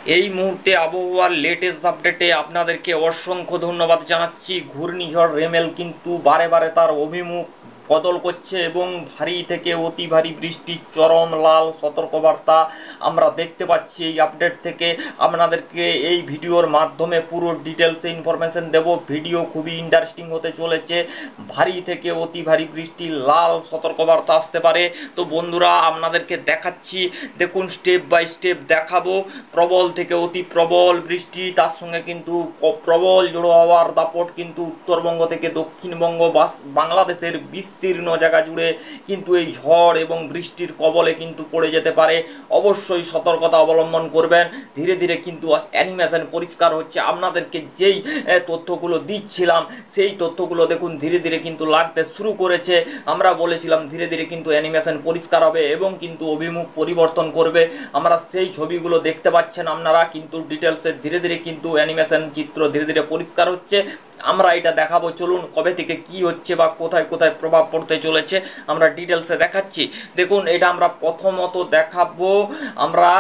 এই মুহূর্তে আবহাওয়ার লেটেস্ট আপডেটে আপনাদেরকে অসংখ্য ধন্যবাদ জানাচ্ছি। ঘূর্ণিঝড় রেমেল কিন্তু বারে বারে তার অভিমুখ বদল করছে এবং ভারী থেকে অতি ভারী বৃষ্টির চরম লাল সতর্কবার্তা আমরা দেখতে পাচ্ছি। এই আপডেট থেকে আপনাদেরকে এই ভিডিওর মাধ্যমে পুরো ডিটেলসে ইনফরমেশন দেব। ভিডিও খুবই ইন্টারেস্টিং হতে চলেছে। ভারী থেকে অতি ভারী বৃষ্টি লাল সতর্কবার্তা আসতে পারে। তো বন্ধুরা আপনাদেরকে দেখাচ্ছি, দেখুন স্টেপ বাই স্টেপ দেখাবো। প্রবল থেকে অতি প্রবল বৃষ্টি, তার সঙ্গে কিন্তু প্রবল ঝোড়ো হাওয়ার দাপট কিন্তু উত্তরবঙ্গ থেকে দক্ষিণবঙ্গ বাংলাদেশের বিস্তীর্ণ জায়গা জুড়ে কিন্তু এই ঝড় এবং বৃষ্টির কবলে কিন্তু পড়ে যেতে পারে। অবশ্যই সতর্কতা অবলম্বন করবেন। ধীরে ধীরে কিন্তু অ্যানিমেশন পরিষ্কার হচ্ছে। আপনাদেরকে যেই তথ্যগুলো দিচ্ছিলাম সেই তথ্যগুলো দেখুন ধীরে ধীরে কিন্তু লাগতে শুরু করেছে। আমরা বলেছিলাম ধীরে ধীরে কিন্তু অ্যানিমেশন পরিষ্কার হবে এবং কিন্তু অভিমুখ পরিবর্তন করবে। আমরা সেই ছবিগুলো দেখতে পাচ্ছেন আপনারা, কিন্তু ডিটেলসে ধীরে ধীরে কিন্তু অ্যানিমেশন চিত্র ধীরে ধীরে পরিষ্কার হচ্ছে। আমরা এটা দেখাবো, চলুন কবে থেকে কি হচ্ছে বা কোথায় কোথায় প্রভাব পড়তে চলেছে আমরা ডিটেলসে দেখাচ্ছি। দেখুন এটা আমরা প্রথমত দেখাবো আমরা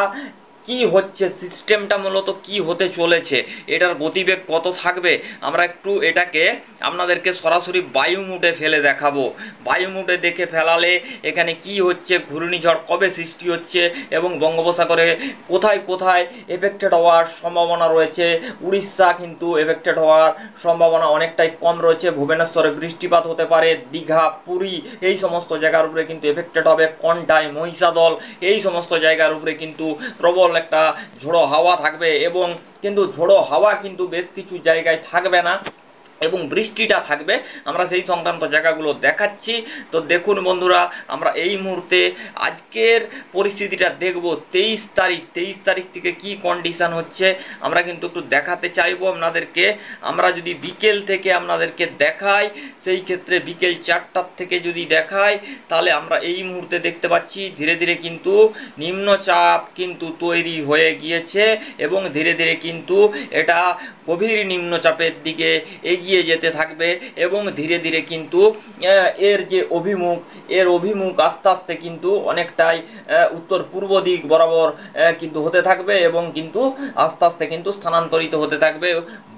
কি হচ্ছে, সিস্টেমটা মূলত কি হতে চলেছে, এটার গতিবেগ কত থাকবে। আমরা একটু এটাকে আপনাদেরকে সরাসরি বায়ু মুডে ফেলে দেখাবো। বায়ু মুডে দেখে ফেলালে এখানে কি হচ্ছে, ঘূর্ণিঝড় কবে সৃষ্টি হচ্ছে এবং বঙ্গোপসাগরে কোথায় কোথায় এফেক্টেড হওয়ার সম্ভাবনা রয়েছে। উড়িষ্যা কিন্তু এফেক্টেড হওয়ার সম্ভাবনা অনেকটাই কম রয়েছে। ভুবনেশ্বরে বৃষ্টিপাত হতে পারে, দীঘা, পুরী এই সমস্ত জায়গার উপরে কিন্তু এফেক্টেড হবে। কন্টাই, মহিষাদল এই সমস্ত জায়গার উপরে কিন্তু প্রবল একটা ঝোড়ো হাওয়া থাকবে এবং কিন্তু ঝোড়ো হাওয়া কিন্তু বেশ কিছু জায়গায় থাকবে না এবং বৃষ্টিটা থাকবে। আমরা সেই সংক্রান্ত জায়গাগুলো দেখাচ্ছি। তো দেখুন বন্ধুরা, আমরা এই মুহূর্তে আজকের পরিস্থিতিটা দেখব। 23 তারিখ থেকে কি কন্ডিশন হচ্ছে আমরা কিন্তু একটু দেখাতে চাইবো আপনাদেরকে। আমরা যদি বিকেল থেকে আপনাদেরকে দেখাই, সেই ক্ষেত্রে বিকেল 4টার থেকে যদি দেখাই, তাহলে আমরা এই মুহূর্তে দেখতে পাচ্ছি ধীরে ধীরে কিন্তু নিম্নচাপ কিন্তু তৈরি হয়ে গিয়েছে এবং ধীরে ধীরে কিন্তু এটা গভীর নিম্নচাপের দিকে এগিয়ে যেতে থাকবে এবং ধীরে ধীরে কিন্তু এর যে অভিমুখ আস্তে আস্তে কিন্তু অনেকটাই উত্তর পূর্ব দিক বরাবর কিন্তু হতে থাকবে এবং কিন্তু আস্তে আস্তে কিন্তু স্থানান্তরিত হতে থাকবে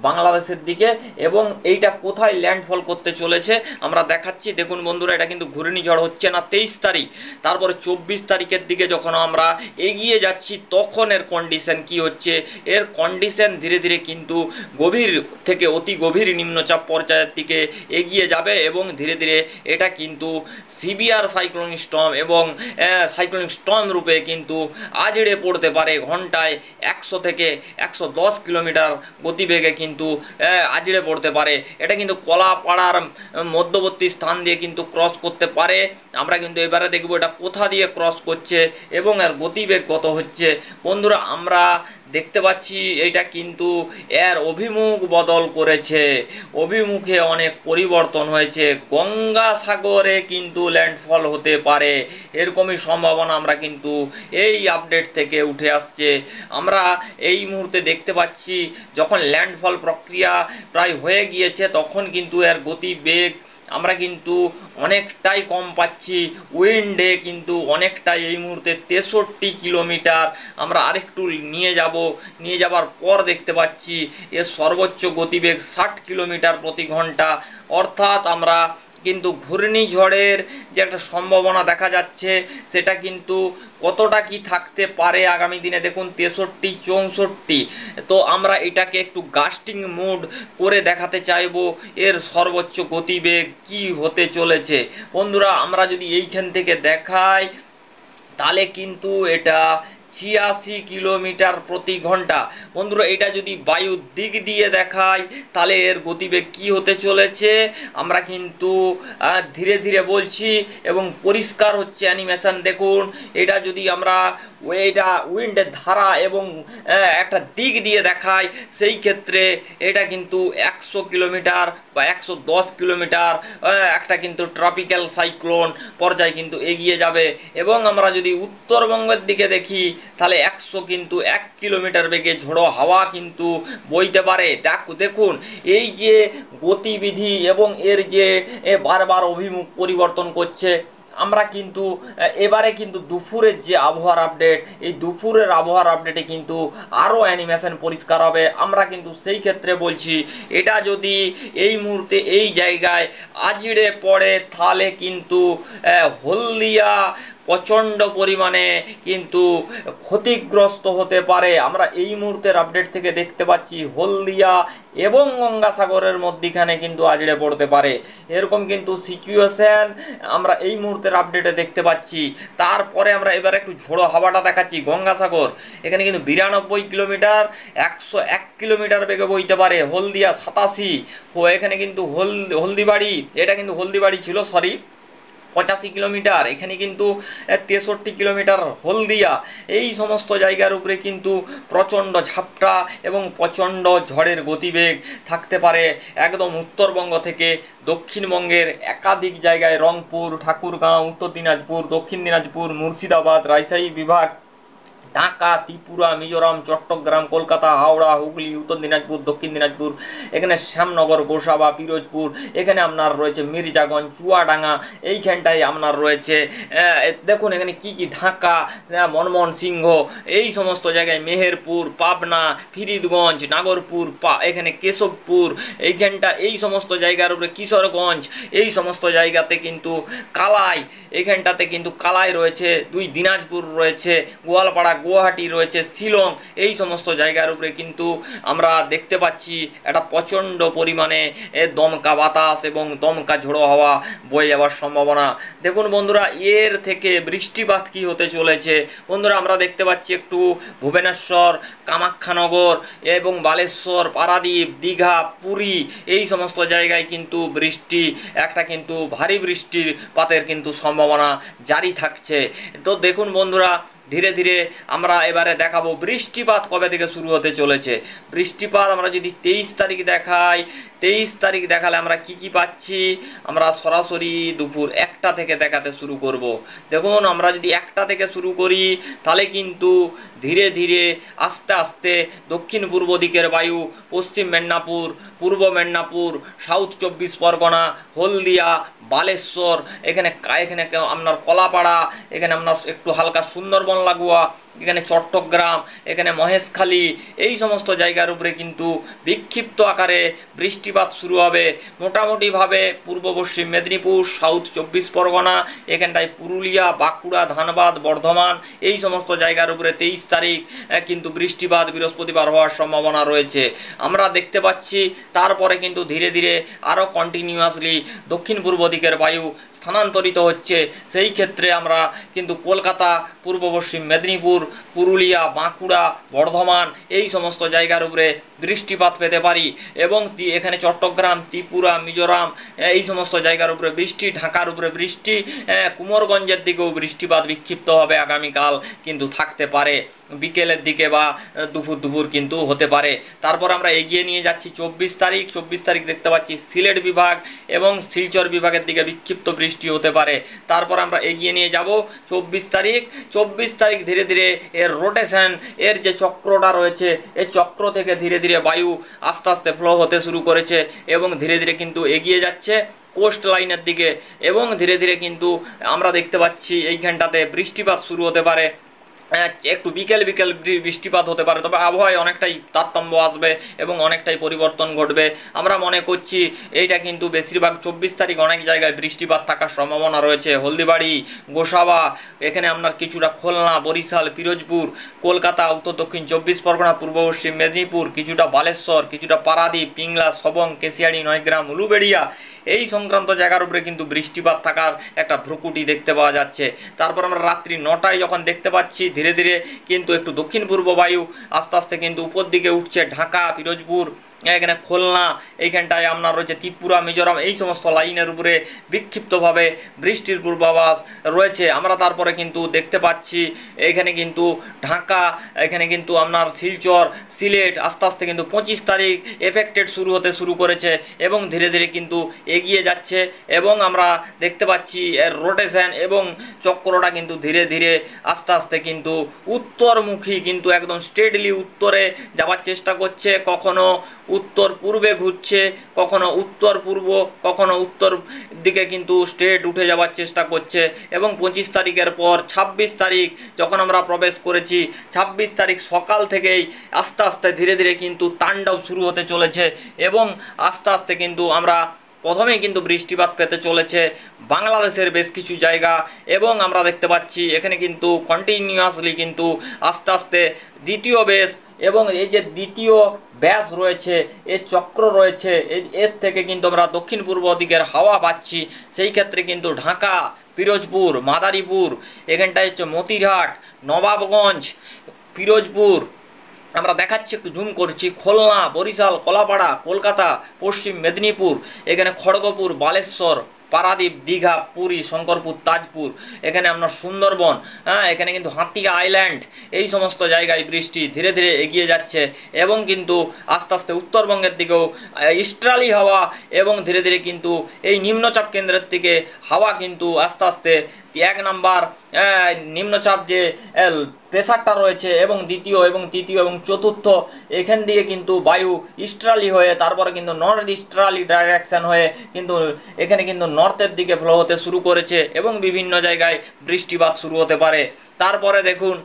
বাংলাদেশের দিকে। এবং এইটা কোথায় ল্যান্ডফল করতে চলেছে আমরা দেখাচ্ছি। দেখুন বন্ধুরা, এটা কিন্তু ঘূর্ণিঝড় হচ্ছে না 23 তারিখ, তারপরে 24 তারিখের দিকে যখন আমরা এগিয়ে যাচ্ছি তখন এর কন্ডিশন কি হচ্ছে। এর কন্ডিশন ধীরে ধীরে কিন্তু গভীর থেকে অতি গভীর নিম্নচাপ পর্যায়ের দিকে এগিয়ে যাবে এবং ধীরে ধীরে এটা কিন্তু সিভিয়ার সাইক্লোনিক স্টর্ম এবং সাইক্লোনিক স্টর্ম রূপে কিন্তু আজড়ে পড়তে পারে। ঘন্টায় 100 থেকে 110 কিলোমিটার গতিবেগে কিন্তু আজড়ে পড়তে পারে। এটা কিন্তু কলাপাড়ার মধ্যবর্তী স্থান দিয়ে কিন্তু ক্রস করতে পারে। আমরা কিন্তু এবারে দেখব এটা কোথা দিয়ে ক্রস করছে এবং এর গতিবেগ কত হচ্ছে। বন্ধুরা আমরা দেখতে পাচ্ছি এটা কিন্তু এর অভিমুখ বদল করেছে, অভিমুখে অনেক পরিবর্তন হয়েছে। গঙ্গাসাগরে কিন্তু ল্যান্ডফল হতে পারে, এরকমই সম্ভাবনা আমরা কিন্তু এই আপডেট থেকে উঠে আসছে। আমরা এই মুহূর্তে দেখতে পাচ্ছি যখন ল্যান্ডফল প্রক্রিয়া প্রায় হয়ে গিয়েছে তখন কিন্তু এর গতিবেগ আমরা কিন্তু অনেকটাই কম পাচ্ছি। উইন্ডে কিন্তু অনেকটাই এই মুহূর্তে 63 কিলোমিটার। আমরা আরেকটু নিয়ে যাবার পর দেখতে পাচ্ছি এর সর্বোচ্চ গতিবেগ 60 কিলোমিটার প্রতি ঘন্টা। অর্থাৎ আমরা কিন্তু ঘূর্ণিঝড়ের যে একটা সম্ভাবনা দেখা যাচ্ছে সেটা কিন্তু কতটা কি থাকতে পারে আগামী দিনে। দেখুন 63, 64। তো আমরা এটাকে একটু গাস্টিং মুড করে দেখাতে চাইবো এর সর্বোচ্চ গতিবেগ কি হতে চলেছে। বন্ধুরা আমরা যদি এইখান থেকে দেখাই তাহলে কিন্তু এটা 86 কিলোমিটার প্রতি ঘন্টা। বন্ধুরা এটা যদি বায়ুর দিক দিয়ে দেখায় তাহলে এর গতিবেগ কি হতে চলেছে আমরা কিন্তু ধীরে ধীরে বলছি এবং পরিষ্কার হচ্ছে অ্যানিমেশন। দেখুন এটা যদি আমরা এটা উইন্ডের ধারা এবং একটা দিক দিয়ে দেখায় সেই ক্ষেত্রে এটা কিন্তু 100 কিলোমিটার বা 110 কিলোমিটার একটা কিন্তু ট্রপিক্যাল সাইক্লোন পর্যায়ে কিন্তু এগিয়ে যাবে। এবং আমরা যদি উত্তরবঙ্গের দিকে দেখি তাহলে 100 কিন্তু 1 কিলোমিটার বেগে ঝোড়ো হাওয়া কিন্তু বইতে পারে। দেখুন এই যে গতিবিধি এবং এর যে বারবার অভিমুখ পরিবর্তন করছে আমরা কিন্তু এবারে কিন্তু দুপুরের যে আবহাওয়ার আপডেট, এই দুপুরের আবহাওয়ার আপডেটে কিন্তু আরও অ্যানিমেশন পরিষ্কার হবে। আমরা কিন্তু সেই ক্ষেত্রে বলছি, এটা যদি এই মুহূর্তে এই জায়গায় আজড়ে পড়ে তাহলে কিন্তু হলদিয়া প্রচণ্ড পরিমাণে কিন্তু ক্ষতিগ্রস্ত হতে পারে। আমরা এই মুহূর্তের আপডেট থেকে দেখতে পাচ্ছি হলদিয়া এবং গঙ্গাসাগরের মধ্যিখানে কিন্তু আজড়ে পড়তে পারে, এরকম কিন্তু সিচুয়েশন আমরা এই মুহূর্তের আপডেটে দেখতে পাচ্ছি। তারপরে আমরা এবার একটু ঝোড়ো হাওয়াটা দেখাচ্ছি। গঙ্গাসাগর এখানে কিন্তু 92 কিলোমিটার 101 কিলোমিটার বেগে বইতে পারে। হলদিয়া 87 ও এখানে কিন্তু হলদিবাড়ি, এটা কিন্তু হলদিবাড়ি ছিল, সরি, 85 কিলোমিটার, এখানে কিন্তু 63 কিলোমিটার হলদিয়া। এই সমস্ত জায়গার উপরে কিন্তু প্রচণ্ড ঝাপটা এবং প্রচণ্ড ঝড়ের গতিবেগ থাকতে পারে। একদম উত্তরবঙ্গ থেকে দক্ষিণবঙ্গের একাধিক জায়গায় রংপুর, ঠাকুরগাঁও, উত্তর দিনাজপুর, দক্ষিণ দিনাজপুর, মুর্শিদাবাদ, রাজশাহী বিভাগ, ঢাকা, ত্রিপুরা, মিজোরাম, চট্টগ্রাম, কলকাতা, হাওড়া, হুগলি, উত্তর দিনাজপুর, দক্ষিণ দিনাজপুর, এখানে শ্যামনগর, গোসাবা, পিরোজপুর, এখানে আপনার রয়েছে মির্জাগঞ্জ, চুয়াডাঙ্গা, এইখানটায় আপনার রয়েছে দেখুন এখানে কি কি, ঢাকা, ময়মনসিংহ, এই সমস্ত জায়গায় মেহেরপুর, পাবনা, ফরিদগঞ্জ, নাগরপুর, এখানে কেশবপুর, এইখানটা, এই সমস্ত জায়গার উপরে কিশোরগঞ্জ, এই সমস্ত জায়গাতে কিন্তু কালাই, এখানটাতে কিন্তু কালাই রয়েছে, দিনাজপুর রয়েছে, গোয়ালপাড়া, গুয়াহাটি রয়েছে, শিলং, এই সমস্ত জায়গার উপরে কিন্তু আমরা দেখতে পাচ্ছি একটা প্রচণ্ড পরিমাণে দমকা বাতাস এবং দমকা ঝোড়ো হাওয়া বয়ে যাওয়ার সম্ভাবনা। দেখুন বন্ধুরা, এর থেকে বৃষ্টিপাত কি হতে চলেছে বন্ধুরা, আমরা দেখতে পাচ্ছি একটু ভুবনেশ্বর, কামাখ্যানগর এবং বালেশ্বর, পারাদ্বীপ, দীঘা, পুরী, এই সমস্ত জায়গায় কিন্তু বৃষ্টি, একটা কিন্তু ভারী বৃষ্টিপাতের কিন্তু সম্ভাবনা জারি থাকছে। তো দেখুন বন্ধুরা, ধীরে ধীরে আমরা এবারে দেখাবো বৃষ্টিপাত কবে থেকে শুরু হতে চলেছে। বৃষ্টিপাত আমরা যদি 23 তারিখ দেখাই, 23 তারিখ দেখালে আমরা কি কি পাচ্ছি, আমরা সরাসরি দুপুর 1টা থেকে দেখাতে শুরু করব। দেখুন আমরা যদি 1টা থেকে শুরু করি তাহলে কিন্তু ধীরে ধীরে আস্তে আস্তে দক্ষিণ পূর্ব দিকের বায়ু পশ্চিম মেদিনীপুর, পূর্ব মেদিনীপুর, সাউথ 24 পরগনা, হলদিয়া, বালেশ্বর, এখানে আপনার কলাপাড়া, এখানে আপনার একটু হালকা সুন্দরবন লাগোয়া, এখানে চট্টগ্রাম, এখানে মহেশখালী, এই সমস্ত জায়গার উপরে কিন্তু বিক্ষিপ্ত আকারে বৃষ্টিপাত শুরু হবে। মোটামুটিভাবে পূর্ব পশ্চিম মেদিনীপুর, সাউথ 24 পরগনা, এখানটায় পুরুলিয়া, বাঁকুড়া, ধানবাদ, বর্ধমান, এই সমস্ত জায়গার উপরে 23 তারিখ কিন্তু বৃষ্টিপাত বৃহস্পতিবার হওয়ার সম্ভাবনা রয়েছে আমরা দেখতে পাচ্ছি। তারপরে কিন্তু ধীরে ধীরে আরও কন্টিনিউয়াসলি দক্ষিণ পূর্ব দিকের বায়ু স্থানান্তরিত হচ্ছে। সেই ক্ষেত্রে আমরা কিন্তু কলকাতা, পূর্ব পশ্চিম মেদিনীপুর, পুরুলিয়া, বাঁকুড়া, বর্ধমান, এই সমস্ত জায়গার উপরে বৃষ্টিপাত পেতে পারি এবং এখানে চট্টগ্রাম, ত্রিপুরা, মিজোরাম, এই সমস্ত জায়গার উপরে বৃষ্টি, ঢাকার উপরে বৃষ্টি, কুমারগঞ্জের দিকেও বৃষ্টিপাত বিক্ষিপ্তভাবে আগামীকাল কিন্তু থাকতে পারে, বিকেলের দিকে বা দুপুর কিন্তু হতে পারে। তারপর আমরা এগিয়ে নিয়ে যাচ্ছি 24 তারিখ। 24 তারিখ দেখতে পাচ্ছি সিলেট বিভাগ এবং শিলচর বিভাগের দিকে বিক্ষিপ্ত বৃষ্টি হতে পারে। তারপর আমরা এগিয়ে নিয়ে যাব 24 তারিখ। 24 তারিখ ধীরে ধীরে এর রোটেশন, এর যে চক্রটা রয়েছে, এই চক্র থেকে ধীরে ধীরে বায়ু আস্তে আস্তে ফ্লো হতে শুরু করেছে এবং ধীরে ধীরে কিন্তু এগিয়ে যাচ্ছে কোস্ট লাইনের দিকে এবং ধীরে ধীরে কিন্তু আমরা দেখতে পাচ্ছি এইখানটাতে বৃষ্টিপাত শুরু হতে পারে। একটু বিকেল বৃষ্টিপাত হতে পারে, তবে আবহাওয়ায় অনেকটাই তারতম্য আসবে এবং অনেকটাই পরিবর্তন ঘটবে। আমরা মনে করছি এইটা কিন্তু বেশিরভাগ 24 তারিখ অনেক জায়গায় বৃষ্টিপাত থাকার সম্ভাবনা রয়েছে। হলদিবাড়ি, গোসাবা, এখানে আপনার কিছুটা খুলনা, বরিশাল, পিরোজপুর, কলকাতা, উত্তর দক্ষিণ 24 পরগনা, পূর্ব পশ্চিম মেদিনীপুর, কিছুটা বালেশ্বর, কিছুটা পারাদ্বীপ, পিংলা, সবং, কেশিয়াড়ি, নয়গ্রাম, উলুবেড়িয়া, এই সংক্রান্ত জায়গার উপরে কিন্তু বৃষ্টিপাত থাকার একটা ভ্রুকুটি দেখতে পাওয়া যাচ্ছে। তারপর আমরা রাত্রি 9টায় যখন দেখতে পাচ্ছি ধীরে ধীরে কিন্তু একটু দক্ষিণ পূর্ব বায়ু আস্তে আস্তে কিন্তু উপর দিকে উঠছে। ঢাকা, পিরোজপুর, এখানে খুলনা, এইখানটায় আপনার রয়েছে ত্রিপুরা, মিজোরাম, এই সমস্ত লাইনের উপরে বিক্ষিপ্তভাবে বৃষ্টির পূর্বাভাস রয়েছে আমরা। তারপরে কিন্তু দেখতে পাচ্ছি এখানে কিন্তু ঢাকা, এখানে কিন্তু আপনার শিলচর, সিলেট আস্তে আস্তে কিন্তু 25 তারিখ এফেক্টেড হতে শুরু করেছে এবং ধীরে ধীরে কিন্তু এগিয়ে যাচ্ছে এবং আমরা দেখতে পাচ্ছি এর রোটেশন এবং চক্রটা কিন্তু ধীরে ধীরে আস্তে আস্তে কিন্তু উত্তরমুখী, কিন্তু একদম স্ট্রেটলি উত্তরে যাওয়ার চেষ্টা করছে। কখনো উত্তর পূর্বে ঘুরছে, কখনো উত্তর পূর্ব, কখনো উত্তর দিকে কিন্তু স্ট্রেট উঠে যাওয়ার চেষ্টা করছে। এবং 25 তারিখের পর 26 তারিখ যখন আমরা প্রবেশ করেছি, 26 তারিখ সকাল থেকেই আস্তে আস্তে ধীরে ধীরে কিন্তু তাণ্ডব শুরু হতে চলেছে এবং আস্তে আস্তে কিন্তু আমরা প্রথমেই কিন্তু বৃষ্টিপাত পেতে চলেছে বাংলাদেশের বেশ কিছু জায়গা। এবং আমরা দেখতে পাচ্ছি এখানে কিন্তু কন্টিনিউয়াসলি কিন্তু আস্তে আস্তে দ্বিতীয় বেশ এবং এই যে দ্বিতীয় ব্যাস রয়েছে, এর চক্র রয়েছে, এর থেকে কিন্তু আমরা দক্ষিণ পূর্ব দিকের হাওয়া পাচ্ছি। সেই ক্ষেত্রে কিন্তু ঢাকা, পিরোজপুর, মাদারীপুর, এখানটায় হচ্ছে মতিরহাট, নবাবগঞ্জ, পিরোজপুর, আমরা দেখাচ্ছি একটু জুম করছি, খুলনা, বরিশাল, কলাপাড়া, কলকাতা, পশ্চিম মেদিনীপুর, এখানে খড়গপুর, বালেশ্বর, পারাদ্বীপ, দীঘা, পুরী, শঙ্করপুর, তাজপুর, এখানে আপনার সুন্দরবন, এখানে কিন্তু হাতিয়া আইল্যান্ড, এই সমস্ত জায়গায় বৃষ্টি ধীরে ধীরে এগিয়ে যাচ্ছে এবং কিন্তু আস্তে আস্তে উত্তরবঙ্গের দিকেও ইস্টার্লি হাওয়া এবং ধীরে ধীরে কিন্তু এই নিম্নচাপ কেন্দ্রের থেকে হাওয়া কিন্তু আস্তে আস্তে 1 নাম্বার নিম্নচাপ যে প্রেসারটা রয়েছে এবং দ্বিতীয় এবং তৃতীয় এবং চতুর্থ, এখান দিয়ে কিন্তু বায়ু ইস্টার্লি হয়ে তারপরে কিন্তু নর্থ ইস্টার্লি ডাইরেকশন হয়ে কিন্তু এখানে কিন্তু নর্থের দিকে ফ্লো হতে শুরু করেছে এবং বিভিন্ন জায়গায় বৃষ্টিপাত শুরু হতে পারে। তারপরে দেখুন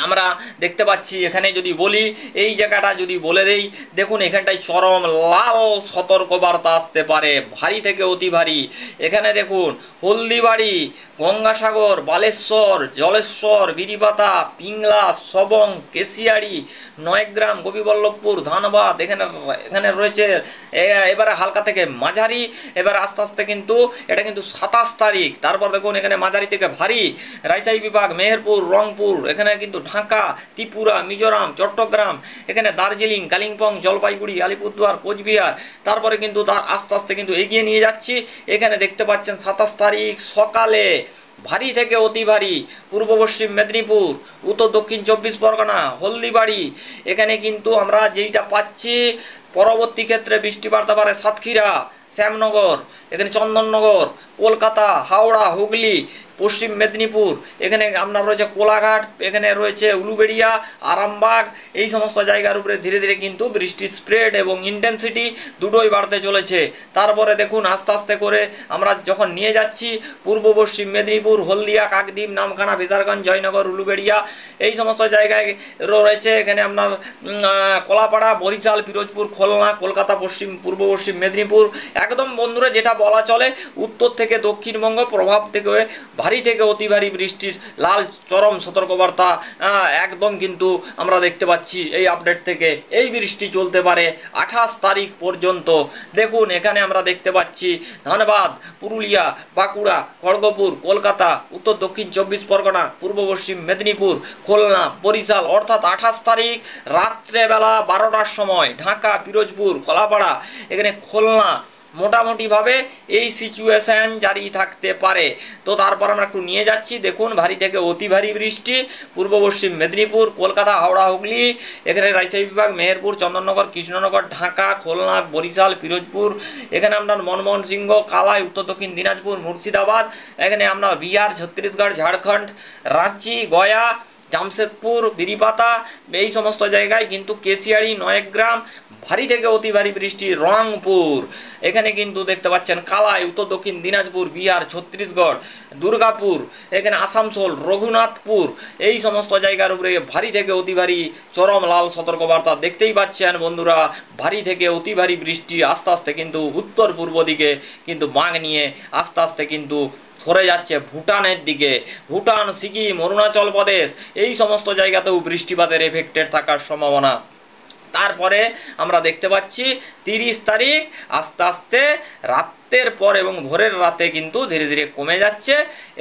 আমরা দেখতে পাচ্ছি এখানে যদি বলি, এই জায়গাটা যদি বলে দেই, দেখুন এখানটায় চরম লাল সতর্কবার্তা আসতে পারে, ভারী থেকে অতি ভারী। এখানে দেখুন হলদিবাড়ি, গঙ্গাসাগর, বালেশ্বর, জলেশ্বর, বিরিপাতা, পিংলা, সবং, কেশিয়াড়ি, নয়গ্রাম, গোপীবল্লভপুর, ধানবাদ, এখানে রয়েছে এবারে হালকা থেকে মাঝারি। এবার আস্তে আস্তে কিন্তু এটা কিন্তু 27 তারিখ। তারপর দেখুন এখানে মাঝারি থেকে ভারী রাজশাহী বিভাগ, মেহেরপুর, রংপুর, এখানে কিন্তু ঢাকা, ত্রিপুরা, মিজোরাম, চট্টগ্রাম, এখানে দার্জিলিং, কালিম্পং, জলপাইগুড়ি, আলিপুরদুয়ার, কোচবিহার। তারপরে কিন্তু তার আস্তে আস্তে কিন্তু এগিয়ে নিয়ে যাচ্ছি। এখানে দেখতে পাচ্ছেন 27 তারিখ সকালে ভারী থেকে অতি ভারী পূর্ব পশ্চিম মেদিনীপুর, উত্তর দক্ষিণ 24 পরগনা, হলদিবাড়ি, এখানে কিন্তু আমরা যেইটা পাচ্ছি পরবর্তী ক্ষেত্রে বৃষ্টি বাড়তে পারে সাতক্ষীরা, শ্যামনগর, এখানে চন্দননগর, কলকাতা, হাওড়া, হুগলি, পশ্চিম মেদিনীপুর, এখানে আপনার রয়েছে কোলাঘাট, এখানে রয়েছে উলুবেড়িয়া, আরামবাগ, এই সমস্ত জায়গার উপরে ধীরে ধীরে কিন্তু বৃষ্টির স্প্রেড এবং ইন্টেন্সিটি দুটোই বাড়তে চলেছে। তারপরে দেখুন আস্তে আস্তে করে আমরা যখন নিয়ে যাচ্ছি পূর্ব পশ্চিম মেদিনীপুর, হলদিয়া, কাকদ্বীপ, নামখানা, ফিজারগঞ্জ, জয়নগর, উলুবেড়িয়া, এই সমস্ত জায়গায় রয়েছে এখানে আপনার কলাপাড়া, বরিশাল, পিরোজপুর, খুলনা, কলকাতা, পূর্ব পশ্চিম মেদিনীপুর, একদম বন্ধুরা যেটা বলা চলে উত্তর থেকে দক্ষিণবঙ্গ প্রভাব থেকে ভারী থেকে অতি ভারী বৃষ্টির লাল চরম সতর্কবার্তা একদম কিন্তু আমরা দেখতে পাচ্ছি এই আপডেট থেকে। এই বৃষ্টি চলতে পারে 28 তারিখ পর্যন্ত। দেখুন এখানে আমরা দেখতে পাচ্ছি ধানবাদ, পুরুলিয়া, বাঁকুড়া, খড়গপুর, কলকাতা, উত্তর দক্ষিণ 24 পরগনা, পূর্ব পশ্চিম মেদিনীপুর, খুলনা, বরিশাল, অর্থাৎ 28 তারিখ রাত্রেবেলা 12টার সময় ঢাকা, পিরোজপুর, কলাপাড়া, এখানে খুলনা মোটামুটিভাবে এই সিচুয়েশান জারি থাকতে পারে। তো তারপর আমরা একটু নিয়ে যাচ্ছি, দেখুন ভারী থেকে অতি ভারী বৃষ্টি পূর্ব পশ্চিম মেদিনীপুর, কলকাতা, হাওড়া, হুগলি, এখানে রাজশাহী বিভাগ, মেহেরপুর, চন্দননগর, কৃষ্ণনগর, ঢাকা, খুলনা, বরিশাল, পিরোজপুর, এখানে আপনার মনমোহন সিংহ, কালাই, উত্তর দক্ষিণ দিনাজপুর, মুর্শিদাবাদ, এখানে আপনার বিহার, ছত্তিশগড়, ঝাড়খণ্ড, রাঁচি, গয়া, জামশেদপুর, বিরিপাতা, এই সমস্ত জায়গায় কিন্তু কেশিয়াড়ি, নয়গ্রাম, ভারী থেকে অতি ভারী বৃষ্টি, রংপুর, এখানে কিন্তু দেখতে পাচ্ছেন কালাই, উত্তর দক্ষিণ দিনাজপুর, বিহার, ছত্তিশগড়, দুর্গাপুর, এখানে আসানসোল, রঘুনাথপুর, এই সমস্ত জায়গার উপরে ভারী থেকে অতি ভারী চরম লাল সতর্কবার্তা দেখতেই পাচ্ছেন বন্ধুরা। ভারী থেকে অতি ভারী বৃষ্টি আস্তে আস্তে কিন্তু উত্তর পূর্ব দিকে কিন্তু বাঁক নিয়ে আস্তে আস্তে কিন্তু সরে যাচ্ছে ভুটানের দিকে। ভুটান, সিকিম, অরুণাচল প্রদেশ, এই সমস্ত জায়গাতেও বৃষ্টিপাতের এফেক্টেড থাকার সম্ভাবনা। তারপরে আমরা দেখতে পাচ্ছি 30 তারিখ আস্তে আস্তে রাতের পর এবং ভোরের রাতে কিন্তু ধীরে ধীরে কমে যাচ্ছে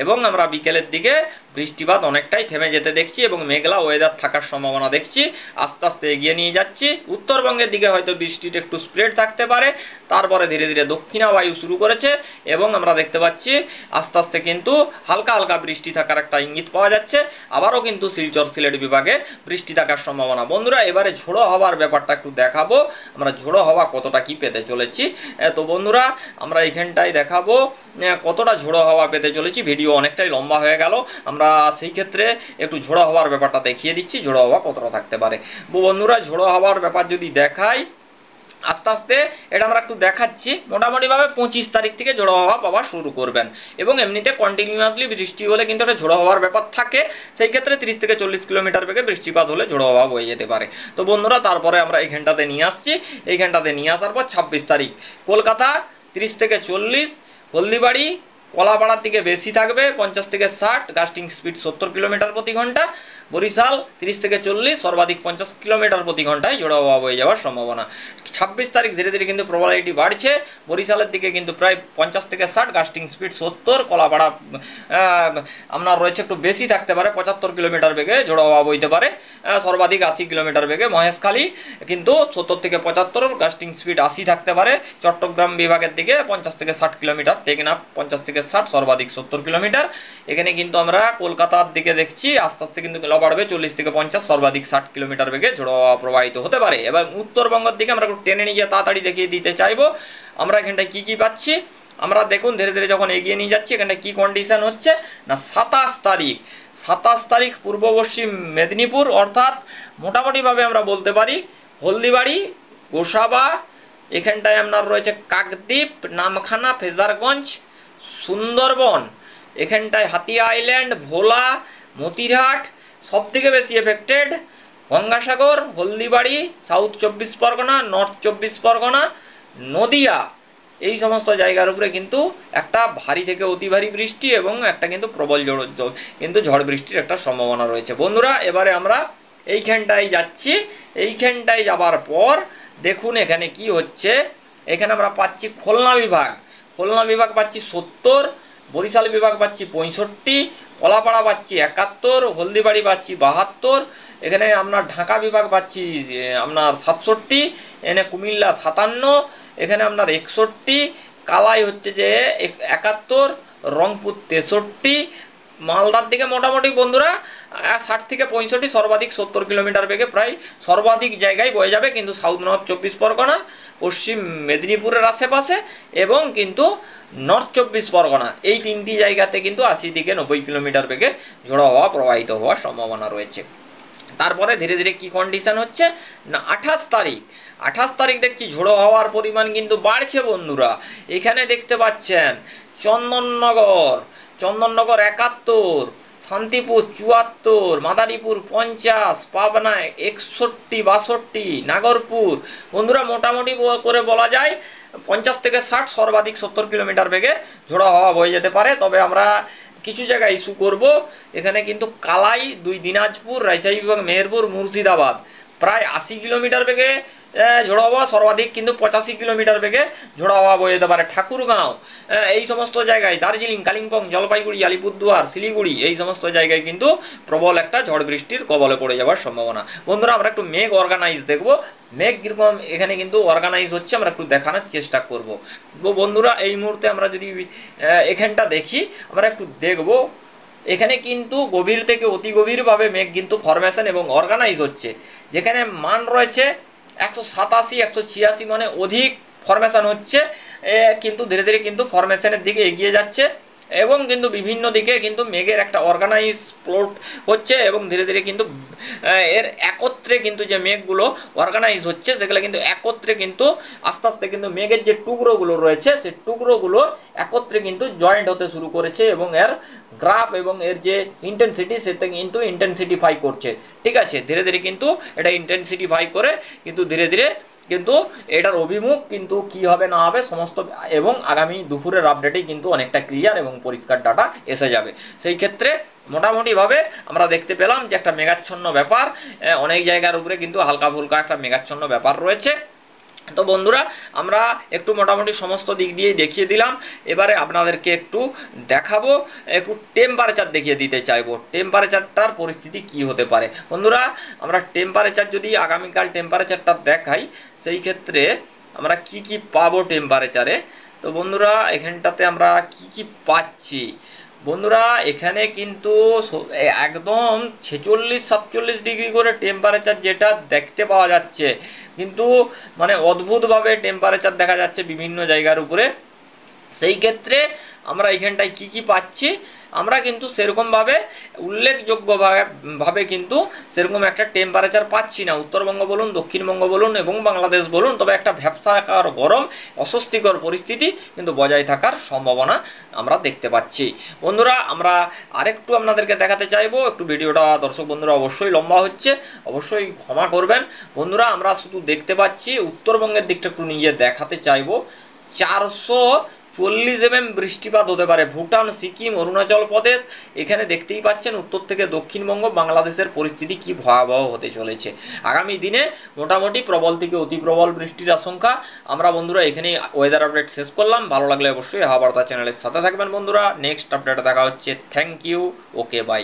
এবং আমরা বিকেলের দিকে বৃষ্টিপাত অনেকটাই থেমে যেতে দেখছি এবং মেঘলা ওয়েদার থাকার সম্ভাবনা দেখছি। আস্তে আস্তে এগিয়ে নিয়ে যাচ্ছি, উত্তরবঙ্গের দিকে হয়তো বৃষ্টিটা একটু স্প্রেড থাকতে পারে। তারপরে ধীরে ধীরে দক্ষিণা বায়ু শুরু করেছে এবং আমরা দেখতে পাচ্ছি আস্তে আস্তে কিন্তু হালকা হালকা বৃষ্টি থাকার একটা ইঙ্গিত পাওয়া যাচ্ছে। আবারও কিন্তু শিলচর, সিলেট বিভাগে বৃষ্টি থাকার সম্ভাবনা। বন্ধুরা এবারে ঝোড়ো হওয়ার ব্যাপারটা একটু দেখাবো, আমরা ঝোড়ো হওয়া কতটা কি পেতে চলেছি। তো বন্ধুরা আমরা এইখানটায় দেখাবো কতটা ঝোড়ো হওয়া পেতে চলেছি। ভিডিও অনেকটাই লম্বা হয়ে গেল, আমরা সেই ক্ষেত্রে একটু ঝোড়ো হওয়ার ব্যাপারটা দেখিয়ে দিচ্ছি, ঝোড়ো হওয়া কতটা থাকতে পারে। বন্ধুরা ঝোড়ো হওয়ার ব্যাপার যদি দেখাই, আস্তে আস্তে এটা আমরা একটু দেখাচ্ছি। মোটামুটিভাবে 25 তারিখ থেকে ঝোড়ো হাওয়া পাওয়া শুরু করবেন, এবং এমনিতে কন্টিনিউয়াসলি বৃষ্টি হলে কিন্তু একটা ঝোড়ো হাওয়ার ব্যাপার থাকে। সেই ক্ষেত্রে 30 থেকে 40 কিলোমিটার বেগে বৃষ্টিপাত হলে ঝোড়ো হাওয়া বয়ে যেতে পারে। তো বন্ধুরা, তারপরে আমরা এইখানটাতে নিয়ে আসছি। এইখানটাতে নিয়ে আসার পর 26 তারিখ কলকাতা 30 থেকে 40, হলদিবাড়ি কলাপাড়ার দিকে বেশি থাকবে 50 থেকে 60, গাস্টিং স্পিড 70 কিলোমিটার প্রতি ঘন্টা। বরিশাল 30 থেকে 40, সর্বাধিক 50 কিলোমিটার প্রতি ঘন্টায় ঝোড়ো হাওয়া বয়ে যাওয়ার সম্ভাবনা। 26 তারিখ ধীরে ধীরে কিন্তু প্রবাবিলিটি বাড়ছে। বরিশালের দিকে কিন্তু প্রায় 50 থেকে 60, গাস্টিং স্পিড 70, কলাপাড়া আপনার রয়েছে একটু বেশি থাকতে পারে, 75 কিলোমিটার বেগে ঝোড়ো হাওয়া বইতে পারে, সর্বাধিক 80 কিলোমিটার বেগে। মহেশখালী কিন্তু 70 থেকে 75, গাস্টিং স্পিড 80 থাকতে পারে। চট্টগ্রাম বিভাগের দিকে 50 থেকে 60 কিলোমিটার, টেকনাফ 50 থেকে 60, সর্বাধিক 70 কিলোমিটার। এখানে কিন্তু আমরা কলকাতার দিকে দেখছি আস্তে আস্তে কিন্তু বাড়বে 40 থেকে 50, সর্বাধিক 60 কিলোমিটার বেগে ঝোড়ো হাওয়া প্রবাহিত হতে পারে। এবং উত্তরবঙ্গের দিকে আমরা একটু টেনে নিয়ে তাড়াতাড়ি দেখিয়ে দিতে চাইবো আমরা এখানটায় কি কি পাচ্ছি। আমরা দেখুন ধীরে ধীরে যখন এগিয়ে নিয়ে যাচ্ছি, এখানে কি কন্ডিশন হচ্ছে না, 27 তারিখ পূর্ব পশ্চিম মেদিনীপুর, অর্থাৎ মোটামুটিভাবে আমরা বলতে পারি হলদিবাড়ি, গোসাবা, এখানটায় আপনার রয়েছে কাকদ্বীপ, নামখানা, ফেজারগঞ্জ, সুন্দরবন, এখানটায় হাতিয়া আইল্যান্ড, ভোলা, মতিরহাট, সব থেকে বেশি affected Gangasagar, Haldibari, south 24 Pargana, north 24 Pargana, Nadia, এই সমস্ত জায়গার উপরে কিন্তু একটা ভারী থেকে অতি ভারী বৃষ্টি এবং একটা কিন্তু প্রবল ঝড় বৃষ্টির একটা সম্ভাবনা রয়েছে। বন্ধুরা, এবারে আমরা এইখানটায় যাচ্ছি। এইখানটায় যাবার পর দেখুন এখানে কি হচ্ছে। এখানে আমরা পাচ্ছি খুলনা বিভাগ পাচ্ছি 70, বরিশাল বিভাগ পাচ্ছি 65, কলাপাড়া পাচ্ছি 71, হলদিবাড়ি পাচ্ছি 72, এখানে আপনার ঢাকা বিভাগ পাচ্ছি আপনার 67, এখানে কুমিল্লা 57, এখানে আপনার 61, কালাই হচ্ছে যে 71, রংপুর 63, মালদার দিকে মোটামুটি বন্ধুরা 60 থেকে 65, সর্বাধিক 70 কিলোমিটার বেগে প্রায় সর্বাধিক জায়গায় বয়ে যাবে, কিন্তু সাউথ নর্থ 24 পরগনা, পশ্চিম মেদিনীপুরের আশেপাশে এবং কিন্তু নর্থ 24 পরগনা, এই তিনটি জায়গাতে কিন্তু 80 থেকে 90 কিলোমিটার বেগে ঝোড়ো হাওয়া প্রবাহিত হওয়ার সম্ভাবনা রয়েছে। তারপরে ধীরে ধীরে কি কন্ডিশন হচ্ছে না, 28 তারিখ দেখছি ঝোড়ো হাওয়ার পরিমাণ কিন্তু বাড়ছে বন্ধুরা। এখানে দেখতে পাচ্ছেন চন্দননগর 71, শান্তিপুর 74, মাদারীপুর 50, পাবনা 61, 62, নাগরপুর বন্ধুরা মোটামুটি করে বলা যায় 50 থেকে 60, সর্বাধিক 70 কিলোমিটার বেগে ঝোড়ো হাওয়া বয়ে যেতে পারে। তবে আমরা কিছু জায়গায় ইস্যু করব। এখানে কিন্তু কালাই 2 দিনাজপুর, রাজশাহী বিভাগ, মেহেরপুর, মুর্শিদাবাদ প্রায় 80 কিলোমিটার বেগে ঝোড়ো হাওয়া, সর্বাধিক কিন্তু 85 কিলোমিটার বেগে ঝোড়ো হাওয়া বয়ে যেতে পারে। ঠাকুরগাঁও এই সমস্ত জায়গায়, দার্জিলিং, কালিম্পং, জলপাইগুড়ি, আলিপুরদুয়ার, শিলিগুড়ি এই সমস্ত জায়গায় কিন্তু প্রবল একটা ঝড় বৃষ্টির কবলে পড়ে যাওয়ার সম্ভাবনা। বন্ধুরা, আমরা একটু মেঘ অর্গানাইজ দেখব, মেঘ কীরকম এখানে কিন্তু অর্গানাইজ হচ্ছে আমরা একটু দেখানোর চেষ্টা করব। বন্ধুরা, এই মুহূর্তে আমরা যদি এখানটা দেখি, আমরা একটু দেখব এখানে কিন্তু গভীর থেকে অতি গভীরভাবে মেঘ কিন্তু ফরমেশন এবং অর্গানাইজ হচ্ছে, যেখানে মান রয়েছে 187, 186 মানে অধিক ফরমেশন হচ্ছে, কিন্তু ধীরে ধীরে কিন্তু ফরমেশনের দিকে এগিয়ে যাচ্ছে এবং কিন্তু বিভিন্ন দিকে কিন্তু মেঘের একটা অর্গানাইজ প্লট হচ্ছে এবং ধীরে ধীরে কিন্তু এর একত্রে কিন্তু যে মেঘগুলো অর্গানাইজ হচ্ছে সেগুলো কিন্তু একত্রে কিন্তু আস্তে আস্তে কিন্তু মেঘের যে টুকরোগুলো রয়েছে সেই টুকরোগুলো একত্রে কিন্তু জয়েন্ট হতে শুরু করেছে এবং এর গ্রাফ এবং এর যে ইন্টেন্সিটি সেটা কিন্তু ইন্টেন্সিটিফাই করছে। ঠিক আছে, ধীরে ধীরে কিন্তু এটা ইন্টেন্সিটিফাই করে কিন্তু ধীরে ধীরে কিন্তু এটার অভিমুখ কিন্তু কি হবে না হবে সমস্ত এবং আগামী দুপুরের আপডেটেই কিন্তু অনেকটা ক্লিয়ার এবং পরিষ্কার ডাটা এসে যাবে। সেই ক্ষেত্রে মোটামুটিভাবে আমরা দেখতে পেলাম যে একটা মেঘাচ্ছন্ন ব্যাপার, অনেক জায়গার উপরে কিন্তু হালকা ফুলকা একটা মেঘাচ্ছন্ন ব্যাপার রয়েছে। তো বন্ধুরা, আমরা একটু মোটামুটি সমস্ত দিক দিয়েই দেখিয়ে দিলাম। এবারে আপনাদেরকে একটু দেখাবো, একটু টেম্পারেচার দেখিয়ে দিতে চাইবো, টেম্পারেচারটার পরিস্থিতি কি হতে পারে। বন্ধুরা, আমরা টেম্পারেচার যদি আগামীকাল টেম্পারেচারটা দেখাই, সেই ক্ষেত্রে আমরা কি কি পাবো টেম্পারেচারে। তো বন্ধুরা, এখানটাতে আমরা কি কি পাচ্ছি, বন্ধুরা এখানে কিন্তু একদম 46-47 ডিগ্রি করে টেম্পারেচার যেটা দেখতে পাওয়া যাচ্ছে, কিন্তু মানে অদ্ভুতভাবে টেম্পারেচার দেখা যাচ্ছে বিভিন্ন জায়গার উপরে। সেই ক্ষেত্রে আমরা এখানটায় কি কি পাচ্ছি, আমরা কিন্তু সেরকমভাবে উল্লেখযোগ্যভাবে কিন্তু সেরকম একটা টেম্পারেচার পাচ্ছি না। উত্তরবঙ্গ বলুন, দক্ষিণবঙ্গ বলুন এবং বাংলাদেশ বলুন, তবে একটা ভ্যাপসাকার গরম অস্বস্তিকর পরিস্থিতি কিন্তু বজায় থাকার সম্ভাবনা আমরা দেখতে পাচ্ছি। বন্ধুরা, আমরা আরেকটু আপনাদেরকে দেখাতে চাইবো, একটু ভিডিওটা দর্শক বন্ধুরা অবশ্যই লম্বা হচ্ছে, অবশ্যই ক্ষমা করবেন। বন্ধুরা, আমরা শুধু দেখতে পাচ্ছি উত্তরবঙ্গের দিকটা একটু নিয়ে দেখাতে চাইবো। 440 mm বৃষ্টিপাত হতে পারে। ভুটান, সিকিম, অরুণাচল প্রদেশ, এখানে দেখতেই পাচ্ছেন উত্তর থেকে দক্ষিণবঙ্গ, বাংলাদেশের পরিস্থিতি কি ভয়াবহ হতে চলেছে। আগামী দিনে মোটামুটি প্রবল থেকে অতি প্রবল বৃষ্টির আশঙ্কা। আমরা বন্ধুরা এখানেই ওয়েদার আপডেট শেষ করলাম। ভালো লাগলে অবশ্যই হাওয়া বার্তা চ্যানেলের সাথে থাকবেন বন্ধুরা। নেক্সট আপডেটে দেখা হচ্ছে। Thank you, okay, by.